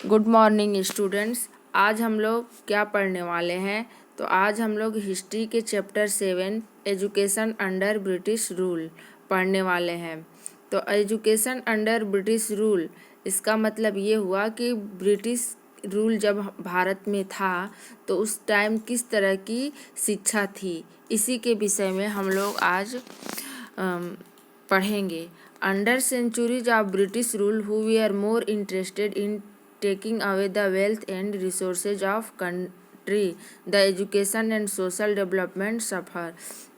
Good morning students. आज हम लोग क्या पढ़ने वाले हैं? तो आज हम लोग हिस्ट्री के chapter 7 education under British rule पढ़ने वाले हैं। तो एजुकेशन अंडर ब्रिटिश रूल, इसका मतलब ये हुआ कि ब्रिटिश रूल जब भारत में था तो उस टाइम किस तरह की शिक्षा थी, इसी के विषय में हम लोग आज पढ़ेंगे। Under centuries of British rule who we more interested in taking away the wealth and resources of country, the education and social development suffer।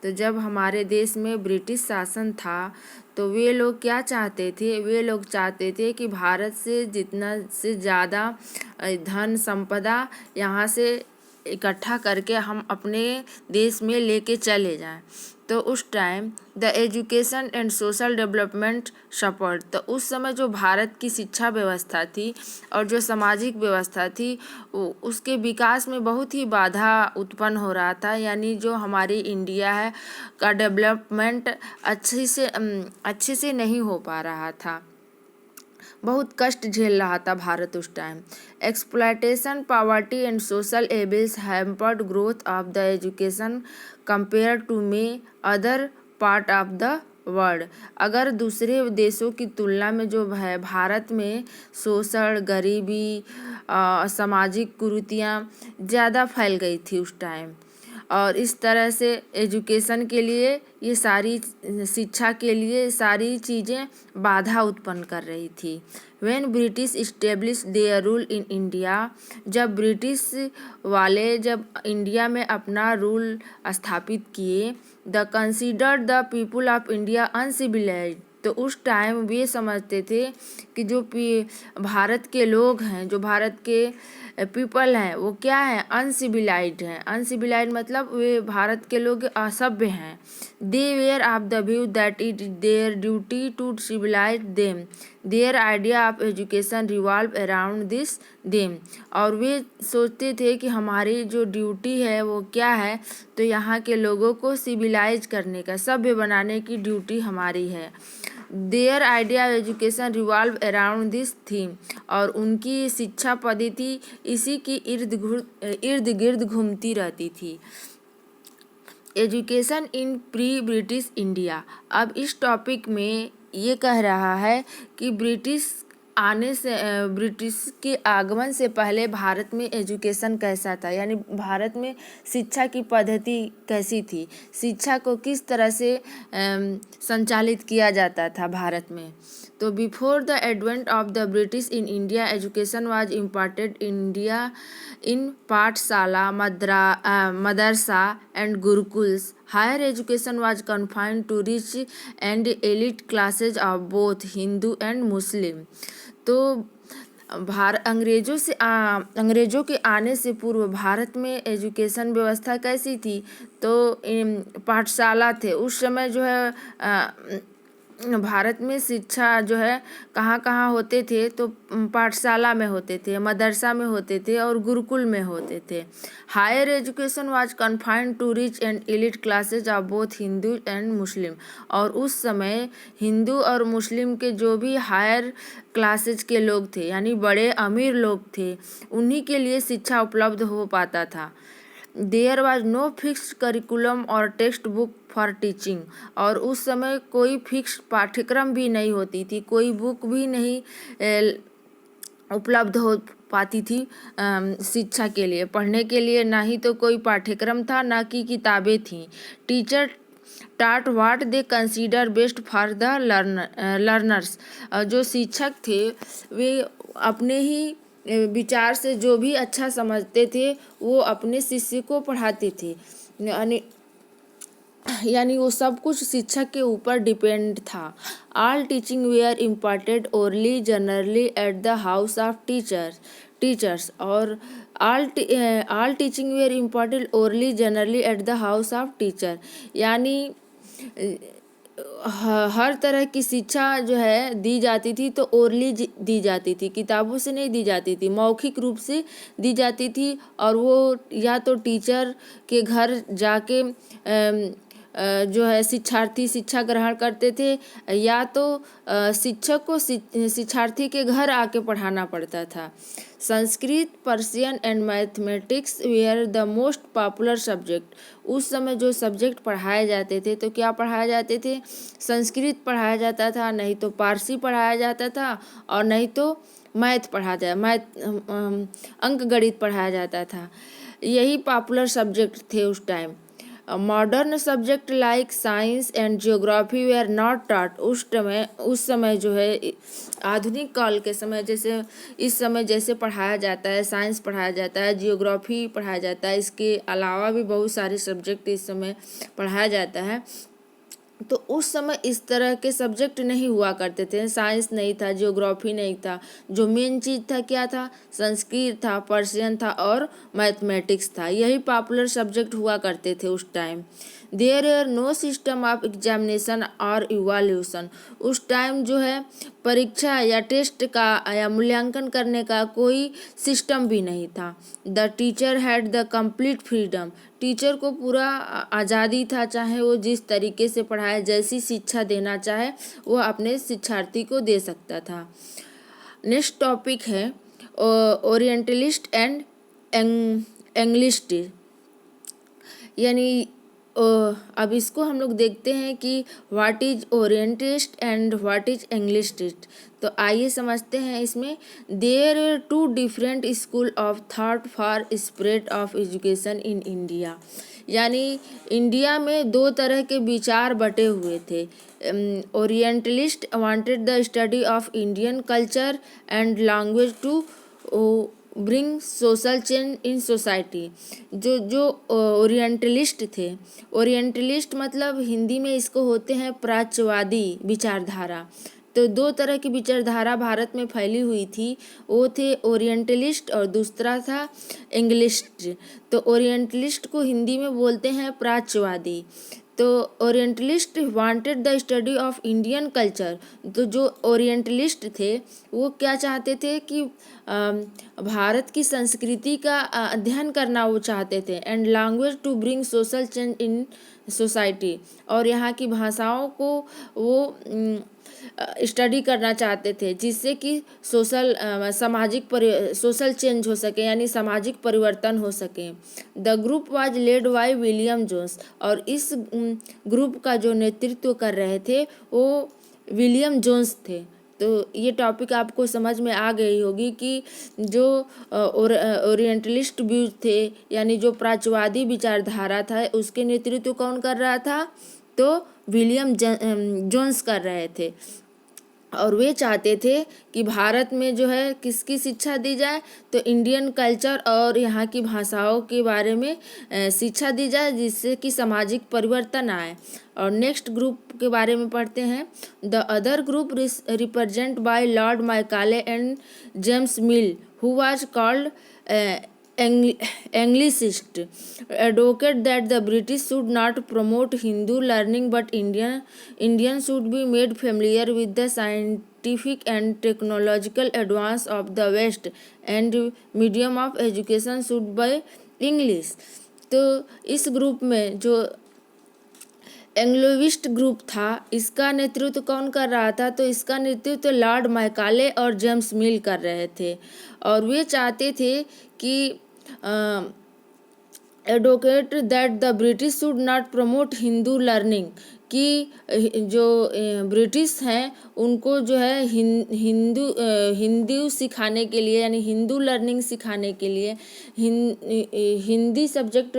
तो जब हमारे देश में ब्रिटिश शासन था तो वे लोग क्या चाहते थे? वे लोग चाहते थे कि भारत से जितना से ज़्यादा धन संपदा यहाँ से इकट्ठा करके हम अपने देश में लेके चले जाएं। तो उस time the education and social development support, तो उस समय जो भारत की शिक्षा व्यवस्था थी और जो सामाजिक व्यवस्था थी उसके विकास में बहुत ही बाधा उत्पन्न हो रहा था। यानी जो हमारी इंडिया है का डेवलपमेंट अच्छे से नहीं हो पा रहा था, बहुत कष्ट झेल रहा था भारत उस time. Exploitation, poverty and social evils hampered growth of the education compare to may other part of the world. अगर दूसरे देशों की तुलना में जो है भारत में शोषण, गरीबी, सामाजिक कुरीतियाँ ज़्यादा फैल गई थी उस टाइम, और इस तरह से एजुकेशन के लिए ये सारी शिक्षा के लिए सारी चीज़ें बाधा उत्पन्न कर रही थी। When British establish there rule in India, जब ब्रिटिश वाले जब इंडिया में अपना रूल स्थापित किए, the considered the people of India uncivilised, तो उस टाइम वे समझते थे कि जो भारत के लोग हैं, जो भारत के पीपल हैं, वो क्या है? अनसिविलाइज्ड हैं। अनसिविलाइज्ड मतलब वे भारत के लोग असभ्य हैं। They were of the view that it their duty to civilize them, their idea of education revolve around this them, और वे सोचते थे कि हमारी जो ड्यूटी है वो क्या है? तो यहाँ के लोगों को सिविलाइज करने का, सभ्य बनाने की ड्यूटी हमारी है। Their idea education revolve around this theme, और उनकी शिक्षा पद्धति इसी की इर्द गिर्द घूमती रहती थी। Education in pre British India, अब इस टॉपिक में ये कह रहा है कि ब्रिटिश के आगमन से पहले भारत में एजुकेशन कैसा था, यानी भारत में शिक्षा की पद्धति कैसी थी, शिक्षा को किस तरह से संचालित किया जाता था भारत में। तो before the advent of the British in India, education was imparted India in pathshala, madrasa and gurukuls. Higher education was confined to rich and elite classes of both Hindu and Muslim. तो अंग्रेजों के आने से पूर्व भारत में एजुकेशन व्यवस्था कैसी थी? तो पाठशाला थे उस समय जो है भारत में शिक्षा जो है कहाँ कहाँ होते थे? तो पाठशाला में होते थे, मदरसा में होते थे और गुरुकुल में होते थे। Higher education was confined to rich and elite classes of both Hindu and Muslim, और उस समय हिंदू और मुस्लिम के जो भी हायर क्लासेज के लोग थे, यानी बड़े अमीर लोग थे, उन्हीं के लिए शिक्षा उपलब्ध हो पाता था। There was no fixed curriculum और टेक्स्ट बुक फॉर टीचिंग, और उस समय कोई फिक्स पाठ्यक्रम भी नहीं होती थी, कोई बुक भी नहीं उपलब्ध हो पाती थी शिक्षा के लिए, पढ़ने के लिए। ना ही तो कोई पाठ्यक्रम था, ना कि किताबें थीं। Teacher taught what they consider best for the learners, जो शिक्षक थे वे अपने ही विचार से जो भी अच्छा समझते थे वो अपने शिष्य को पढ़ाते थे, यानी वो सब कुछ शिक्षक के ऊपर डिपेंड था। All teaching were imparted orally generally at the house of teachers, और all teaching were imparted orally generally at the house of teacher, यानी हर तरह की शिक्षा जो है दी जाती थी तो ओरली दी जाती थी, किताबों से नहीं दी जाती थी, मौखिक रूप से दी जाती थी। और वो या तो टीचर के घर जाके जो है शिक्षार्थी शिक्षा ग्रहण करते थे, या तो शिक्षक को शिक्षार्थी के घर आके पढ़ाना पड़ता था। Sanskrit, Persian and mathematics were the most popular subject. उस समय जो सब्जेक्ट पढ़ाए जाते थे, तो क्या पढ़ाए जाते थे? संस्कृत पढ़ाया जाता था, नहीं तो पारसी पढ़ाया जाता था, और नहीं तो अंक गणित पढ़ाया जाता था। यही पॉपुलर सब्जेक्ट थे उस time. Modern subject like science and geography वे आर नॉट टॉट। उस समय जो है आधुनिक काल के समय, जैसे इस समय जैसे पढ़ाया जाता है, साइंस पढ़ाया जाता है, जियोग्राफी पढ़ाया जाता है, इसके अलावा भी बहुत सारे सब्जेक्ट इस समय पढ़ाया जाता है। तो उस समय इस तरह के सब्जेक्ट नहीं हुआ करते थे। साइंस नहीं था, जियोग्राफी नहीं था। जो मेन चीज़ था क्या था? संस्कृत था, पर्शियन था और मैथमेटिक्स था। यही पॉपुलर सब्जेक्ट हुआ करते थे उस time. There are no system of examination और इवैल्यूएशन। उस टाइम जो है परीक्षा या टेस्ट का या मूल्यांकन करने का कोई सिस्टम भी नहीं था। The teacher had the complete freedom. Teacher को पूरा आज़ादी था, चाहे वो जिस तरीके से पढ़ाए, जैसी शिक्षा देना चाहे वो अपने शिक्षार्थी को दे सकता था। नेक्स्ट टॉपिक है ओरिएंटलिस्ट एंड एंग्लिस्ट, यानी अब इसको हम लोग देखते हैं कि what is orientalist and what is anglicist. तो आइए समझते हैं इसमें। There are two different school of thought for spread of education in India. यानी इंडिया में दो तरह के विचार बटे हुए थे। Orientalist wanted the study of Indian culture and language to bring social change in society. जो ओरिएंटलिस्ट थे, ओरिएंटलिस्ट मतलब हिंदी में इसको होते हैं प्राच्यवादी विचारधारा। तो दो तरह की विचारधारा भारत में फैली हुई थी, वो थे ओरिएंटलिस्ट और दूसरा था इंग्लिस्ट। तो ओरिएंटलिस्ट को हिंदी में बोलते हैं प्राच्यवादी। तो orientalist wanted the study of Indian culture. तो जो ओरिएंटलिस्ट थे वो क्या चाहते थे कि भारत की संस्कृति का अध्ययन करना वो चाहते थे। And language to bring social change in society, और यहाँ की भाषाओं को वो स्टडी करना चाहते थे, जिससे कि सोशल चेंज हो सके, यानी सामाजिक परिवर्तन हो सके। The group was led by William Jones, और इस ग्रुप का जो नेतृत्व कर रहे थे वो विलियम जोन्स थे। तो ये टॉपिक आपको समझ में आ गई होगी कि जो ओरिएंटलिस्ट व्यूज थे, यानी जो प्राच्यवादी विचारधारा था, उसके नेतृत्व कौन कर रहा था? तो विलियम जोन्स कर रहे थे। और वे चाहते थे कि भारत में जो है किसकी शिक्षा दी जाए? तो इंडियन कल्चर और यहाँ की भाषाओं के बारे में शिक्षा दी जाए, जिससे कि सामाजिक परिवर्तन आए। और नेक्स्ट ग्रुप के बारे में पढ़ते हैं। The other group represent by Lord Macaulay and James mill, who was called Anglicist, advocate that the British should not promote Hindu learning, but Indians should be made familiar with the scientific and technological advance of the West, and medium of education should be English। तो इस group में जो एंग्लोविस्ट group था, इसका नेतृत्व कौन कर रहा था? तो इसका नेतृत्व लॉर्ड मैकाले और जेम्स मिल कर रहे थे। और वे चाहते थे कि advocate that the British should not promote Hindu learning, कि जो ब्रिटिश हैं उनको जो है हिंदू सिखाने के लिए, यानी हिंदू लर्निंग सिखाने के लिए हिंदी सब्जेक्ट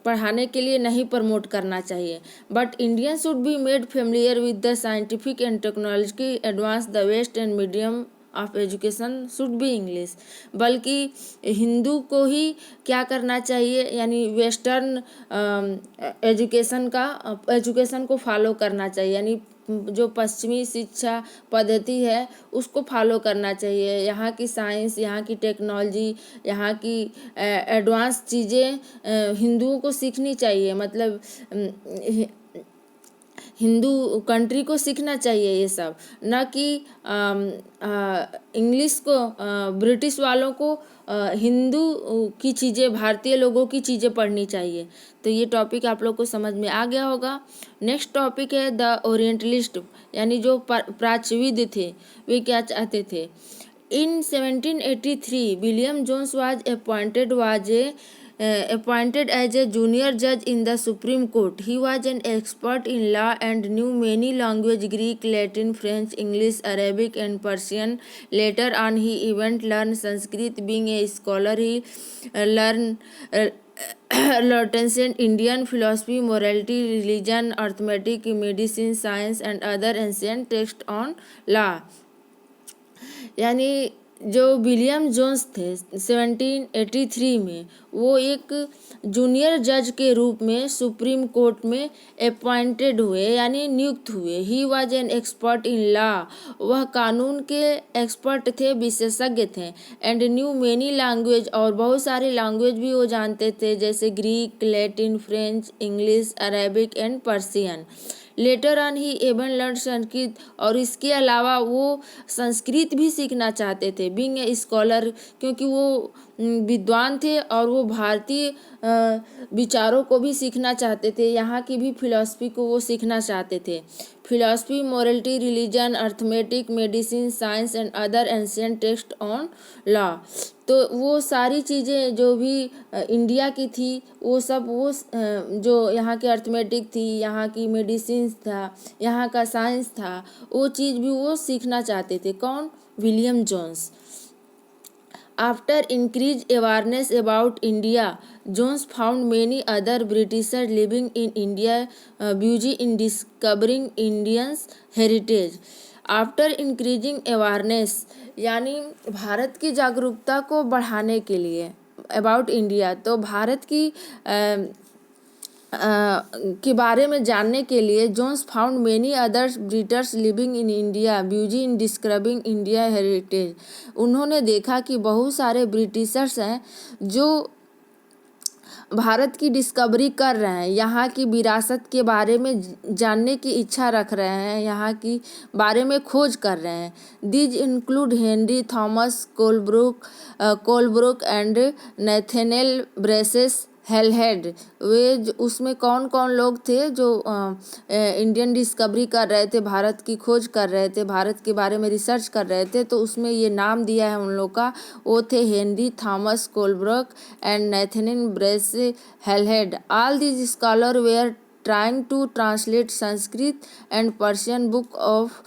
पढ़ाने के लिए नहीं प्रमोट करना चाहिए। But Indian should be made familiar with the scientific and technology advance the west and medium of education should be English. बल्कि हिंदू को ही क्या करना चाहिए, यानी वेस्टर्न एजुकेशन को फॉलो करना चाहिए, यानी जो पश्चिमी शिक्षा पद्धति है उसको फॉलो करना चाहिए। यहाँ की साइंस, यहाँ की टेक्नोलॉजी, यहाँ की एडवांस चीज़ें हिंदुओं को सीखनी चाहिए। मतलब हिंदू कंट्री को सीखना चाहिए ये सब, न कि इंग्लिश को, ब्रिटिश वालों को हिंदू की चीज़ें, भारतीय लोगों की चीज़ें पढ़नी चाहिए। तो ये टॉपिक आप लोग को समझ में आ गया होगा। नेक्स्ट टॉपिक है द ओरिएंटलिस्ट, यानी जो प्राच्यविद थे वे क्या चाहते थे। In 1783 William Jones was appointed as a junior judge in the Supreme Court. He was an expert in law and knew many languages: Greek, Latin, French, English, Arabic, and Persian. Later on, he even learned Sanskrit. Being a scholar, he learned ancient Indian philosophy, morality, religion, arithmetic, medicine, science, and other ancient texts on law. यानी जो William Jones थे 1783 में, वो एक junior जज के रूप में सुप्रीम कोर्ट में अपॉइंटेड हुए, यानी नियुक्त हुए। He was an expert in law, वह कानून के एक्सपर्ट थे, विशेषज्ञ थे। एंड न्यू मेनी लैंग्वेज, और बहुत सारे लैंग्वेज भी वो जानते थे, जैसे Greek, Latin, French, English, Arabic and Persian. Later on he even learn Sanskrit, और इसके अलावा वो संस्कृत भी सीखना चाहते थे। बीइंग ए स्कॉलर, क्योंकि वो विद्वान थे और वो भारतीय विचारों को भी सीखना चाहते थे, यहाँ की भी फिलॉसफी को वो सीखना चाहते थे। Philosophy, morality, religion, arithmetic, medicine, science and other ancient text on law. तो वो सारी चीज़ें जो भी इंडिया की थी, वो सब वो जो यहाँ की अर्थमेटिक थी, यहाँ की मेडिसिन था, यहाँ का साइंस था, वो चीज़ भी वो सीखना चाहते थे। कौन? William Jones. After increased awareness about India, Jones found many other Britishers living in India busy in discovering Indians' heritage. After increasing awareness, यानी भारत की जागरूकता को बढ़ाने के लिए about India, तो भारत की के बारे में जानने के लिए Jones found many others Britons living in India busy in describing India heritage. उन्होंने देखा कि बहुत सारे ब्रिटिशर्स हैं जो भारत की डिस्कवरी कर रहे हैं, यहाँ की विरासत के बारे में जानने की इच्छा रख रहे हैं, यहाँ की बारे में खोज कर रहे हैं। These include Henry Thomas Colebrooke and Nathaniel Brassey Halhed. वे उसमें कौन कौन लोग थे जो इंडियन डिस्कवरी कर रहे थे, भारत की खोज कर रहे थे, भारत के बारे में रिसर्च कर रहे थे, तो उसमें ये नाम दिया है उन लोग का। वो थे Henry Thomas Colebrooke and Nathaniel Brassey Halhed. All these scholar were trying to translate Sanskrit and Persian book of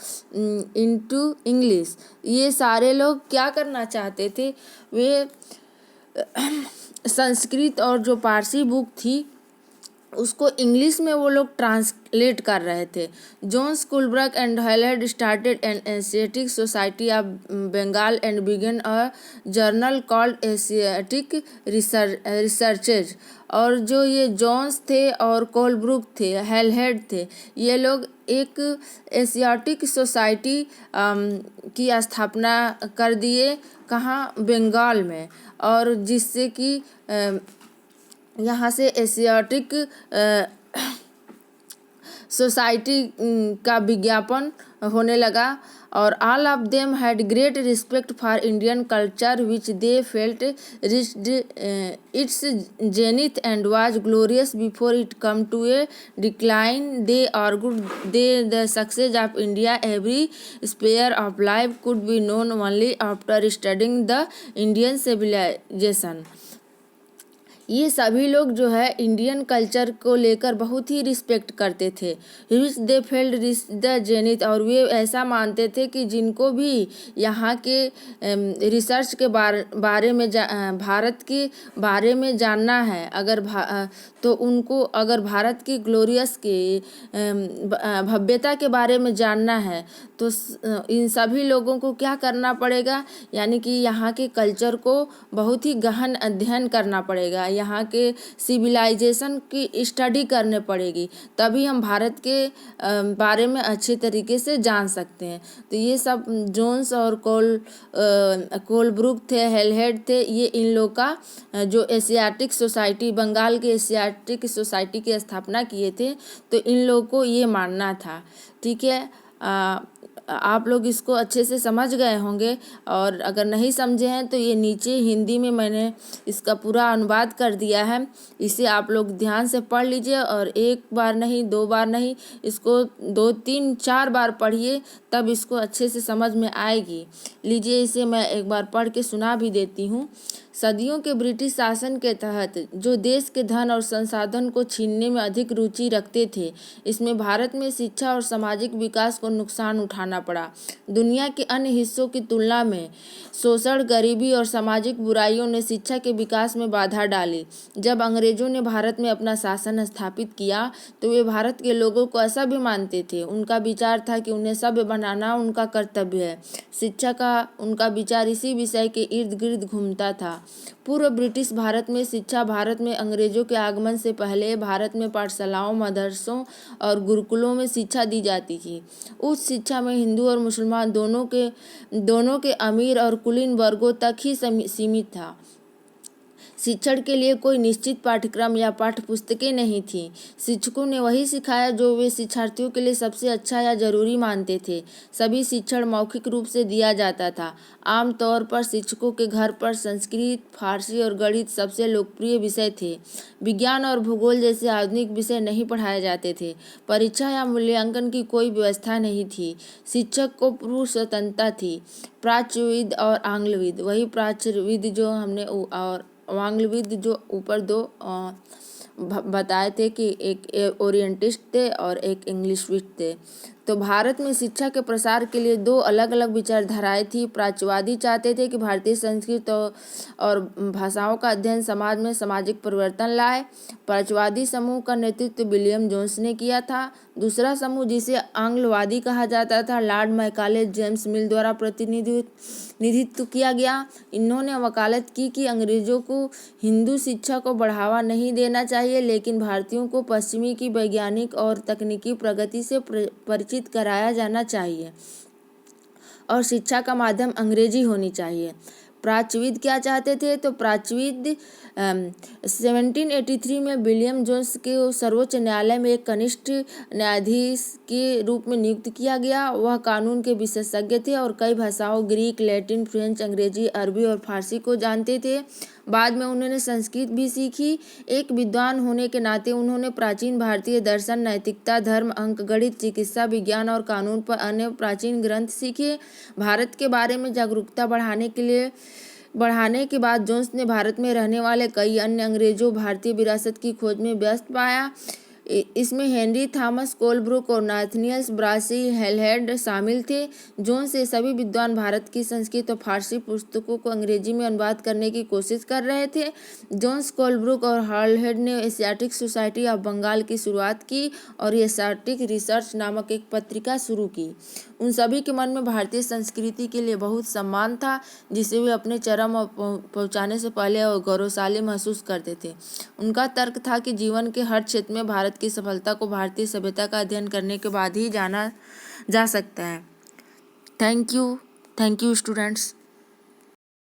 into English. ये सारे लोग क्या करना चाहते थे, वे संस्कृत और जो पारसी बुक थी उसको इंग्लिश में वो लोग ट्रांसलेट कर रहे थे। Jones Colebrooke and Halhed started an Asiatic Society of Bengal and began a journal called Asiatic Researches. और जो ये जोन्स थे और कोलब्रुक थे, हेलहेड थे, ये लोग एक एशियाटिक सोसाइटी की स्थापना कर दिए। कहाँ? बंगाल में। और जिससे कि यहाँ से एशियाटिक सोसाइटी का विज्ञापन होने लगा। और all of them had great respect for Indian culture which they felt reached its zenith and was glorious before it came to a decline. They argued the success of India every sphere of life could be known only after studying the Indian civilization. ये सभी लोग जो है Indian culture को लेकर बहुत ही respect करते थे। Which they felt reach the zenith, और वे ऐसा मानते थे कि जिनको भी यहाँ के रिसर्च के बारे में भारत के बारे में जानना है, अगर तो उनको अगर भारत की ग्लोरियस की भव्यता के बारे में जानना है तो इन सभी लोगों को क्या करना पड़ेगा, यानी कि यहाँ के कल्चर को बहुत ही गहन अध्ययन करना पड़ेगा, यहाँ के सिविलाइजेशन की स्टडी करने पड़ेगी, तभी हम भारत के बारे में अच्छे तरीके से जान सकते हैं। तो ये सब जोन्स और कोलब्रुक थे, हेलहेड थे, ये इन लोग का जो एशियाटिक सोसाइटी, बंगाल के एशियाटिक सोसाइटी की स्थापना किए थे, तो इन लोगों को ये मानना था। ठीक है, आप लोग इसको अच्छे से समझ गए होंगे, और अगर नहीं समझे हैं तो ये नीचे हिंदी में मैंने इसका पूरा अनुवाद कर दिया है, इसे आप लोग ध्यान से पढ़ लीजिए, और एक बार नहीं, दो बार नहीं, इसको 2, 3, 4 बार पढ़िए, तब इसको अच्छे से समझ में आएगी। लीजिए, इसे मैं एक बार पढ़ के सुना भी देती हूँ। सदियों के ब्रिटिश शासन के तहत जो देश के धन और संसाधन को छीनने में अधिक रुचि रखते थे, इसमें भारत में शिक्षा और सामाजिक विकास को नुकसान उठाना पड़ा। दुनिया के अन्य हिस्सों की तुलना में शोषण, गरीबी और सामाजिक बुराइयों ने शिक्षा के विकास में बाधा डाली। जब अंग्रेजों ने भारत में अपना शासन स्थापित किया, तो वे भारत के लोगों को ऐसा भी मानते थे। उनका विचार था कि उन्हें सभ्य बनाना उनका कर्तव्य है। शिक्षा का उनका विचार इसी विषय के इर्द गिर्द घूमता था। पूर्व ब्रिटिश भारत में शिक्षा भारत में अंग्रेजों के आगमन से पहले भारत में पाठशालाओं, मदरसों और गुरुकुलों में शिक्षा दी जाती थी। उस शिक्षा में हिंदू और मुसलमान दोनों के अमीर और कुलीन वर्गों तक ही सीमित था। शिक्षण के लिए कोई निश्चित पाठ्यक्रम या पाठ्य पुस्तकें नहीं थीं। शिक्षकों ने वही सिखाया जो वे शिक्षार्थियों के लिए सबसे अच्छा या जरूरी मानते थे। सभी शिक्षण मौखिक रूप से दिया जाता था। आमतौर पर शिक्षकों के घर पर संस्कृत, फारसी और गणित सबसे लोकप्रिय विषय थे। विज्ञान और भूगोल जैसे आधुनिक विषय नहीं पढ़ाए जाते थे। परीक्षा या मूल्यांकन की कोई व्यवस्था नहीं थी। शिक्षक को पूर्ण स्वतंत्रता थी। प्राच्यविद और आंग्लविद, वही प्राच्यविद जो हमने और आंग्लविद जो ऊपर दो बताए थे कि एक ओरिएंटिस्ट थे और एक इंग्लिशविद थे। तो भारत में शिक्षा के प्रसार के लिए 2 अलग अलग विचारधाराएं थी। प्राच्यवादी चाहते थे कि भारतीय संस्कृति और भाषाओं का अध्ययन समाज में सामाजिक परिवर्तन लाए। प्राच्यवादी समूह का नेतृत्व विलियम जोन्स ने किया था। दूसरा समूह, जिसे आंग्लवादी कहा जाता था, लॉर्ड मैकाले जेम्स मिल द्वारा प्रतिनिधित्व किया गया। इन्होंने वकालत की कि अंग्रेजों को हिंदू शिक्षा को बढ़ावा नहीं देना चाहिए, लेकिन भारतीयों को पश्चिमी की वैज्ञानिक और तकनीकी प्रगति से परिचित कराया जाना चाहिए और शिक्षा का माध्यम अंग्रेजी होनी चाहिए। प्राच्यविद क्या चाहते थे? तो प्राच्यविद 1783 में विलियम जोन्स के सर्वोच्च न्यायालय में एक कनिष्ठ न्यायाधीश के रूप में नियुक्त किया गया। वह कानून के विशेषज्ञ थे और कई भाषाओं ग्रीक, लैटिन, फ्रेंच, अंग्रेजी, अरबी और फारसी को जानते थे। बाद में उन्होंने संस्कृत भी सीखी। एक विद्वान होने के नाते उन्होंने प्राचीन भारतीय दर्शन, नैतिकता, धर्म, अंक गणित, चिकित्सा विज्ञान और कानून पर अन्य प्राचीन ग्रंथ सीखे। भारत के बारे में जागरूकता बढ़ाने के बाद जोन्स ने भारत में रहने वाले कई अन्य अंग्रेजों भारतीय विरासत की खोज में व्यस्त पाया। इसमें हेनरी थॉमस कोलब्रुक और नाथनियल ब्रासी हेलहेड शामिल थे। जोन्स ये सभी विद्वान भारत की संस्कृत और फारसी पुस्तकों को अंग्रेजी में अनुवाद करने की कोशिश कर रहे थे। जोन्स, कोलब्रुक और हेलहेड ने एशियाटिक सोसाइटी ऑफ बंगाल की शुरुआत की और एशियाटिक रिसर्च नामक एक पत्रिका शुरू की। उन सभी के मन में भारतीय संस्कृति के लिए बहुत सम्मान था, जिसे वे अपने चरम पहुंचाने से पहले और गौरवशाली महसूस करते थे। उनका तर्क था कि जीवन के हर क्षेत्र में भारत की सफलता को भारतीय सभ्यता का अध्ययन करने के बाद ही जाना जा सकता है। Thank you students.